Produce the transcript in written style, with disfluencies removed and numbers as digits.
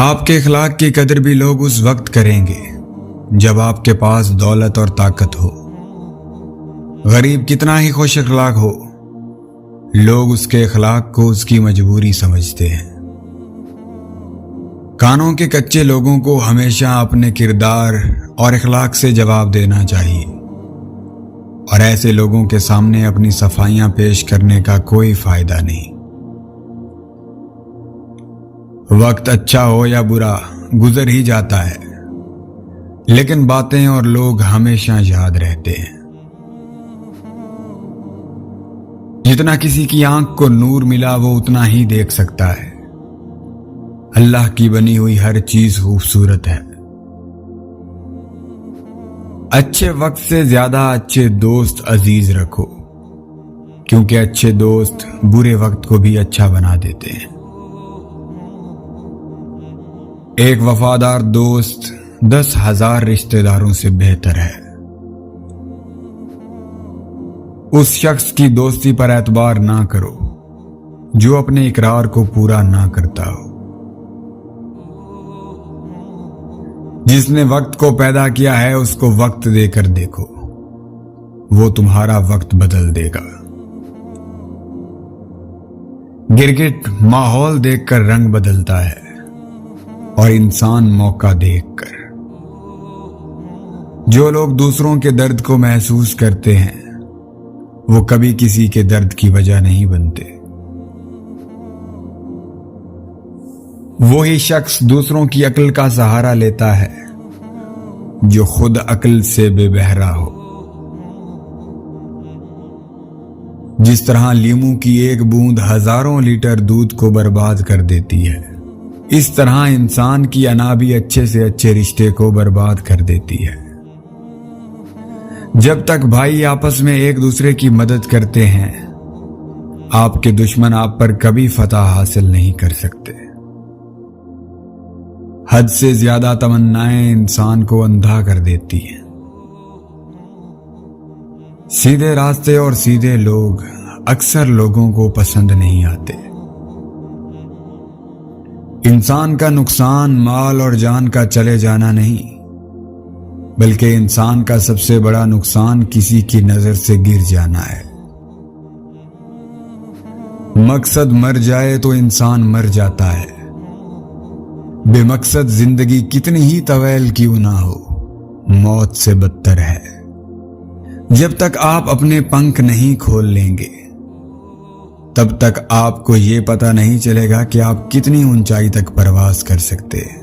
آپ کے اخلاق کی قدر بھی لوگ اس وقت کریں گے جب آپ کے پاس دولت اور طاقت ہو۔ غریب کتنا ہی خوش اخلاق ہو، لوگ اس کے اخلاق کو اس کی مجبوری سمجھتے ہیں۔ کانوں کے کچے لوگوں کو ہمیشہ اپنے کردار اور اخلاق سے جواب دینا چاہیے، اور ایسے لوگوں کے سامنے اپنی صفائیاں پیش کرنے کا کوئی فائدہ نہیں۔ وقت اچھا ہو یا برا گزر ہی جاتا ہے، لیکن باتیں اور لوگ ہمیشہ یاد رہتے ہیں۔ جتنا کسی کی آنکھ کو نور ملا وہ اتنا ہی دیکھ سکتا ہے۔ اللہ کی بنی ہوئی ہر چیز خوبصورت ہے۔ اچھے وقت سے زیادہ اچھے دوست عزیز رکھو، کیونکہ اچھے دوست برے وقت کو بھی اچھا بنا دیتے ہیں۔ ایک وفادار دوست 10,000 رشتہ داروں سے بہتر ہے۔ اس شخص کی دوستی پر اعتبار نہ کرو جو اپنے اقرار کو پورا نہ کرتا ہو۔ جس نے وقت کو پیدا کیا ہے اس کو وقت دے کر دیکھو، وہ تمہارا وقت بدل دے گا۔ گرگٹ ماحول دیکھ کر رنگ بدلتا ہے اور انسان موقع دیکھ کر۔ جو لوگ دوسروں کے درد کو محسوس کرتے ہیں وہ کبھی کسی کے درد کی وجہ نہیں بنتے۔ وہی شخص دوسروں کی عقل کا سہارا لیتا ہے جو خود عقل سے بے بہرا ہو۔ جس طرح لیمو کی ایک بوند ہزاروں لیٹر دودھ کو برباد کر دیتی ہے، اس طرح انسان کی انا بھی اچھے سے اچھے رشتے کو برباد کر دیتی ہے۔ جب تک بھائی آپس میں ایک دوسرے کی مدد کرتے ہیں، آپ کے دشمن آپ پر کبھی فتح حاصل نہیں کر سکتے۔ حد سے زیادہ تمنائیں انسان کو اندھا کر دیتی ہیں۔ سیدھے راستے اور سیدھے لوگ اکثر لوگوں کو پسند نہیں آتے۔ انسان کا نقصان مال اور جان کا چلے جانا نہیں، بلکہ انسان کا سب سے بڑا نقصان کسی کی نظر سے گر جانا ہے۔ مقصد مر جائے تو انسان مر جاتا ہے، بے مقصد زندگی کتنی ہی طویل کیوں نہ ہو، موت سے بدتر ہے۔ جب تک آپ اپنے پنکھ نہیں کھول لیں گے تب تک آپ کو یہ پتہ نہیں چلے گا کہ آپ کتنی اونچائی تک پرواز کر سکتے ہیں۔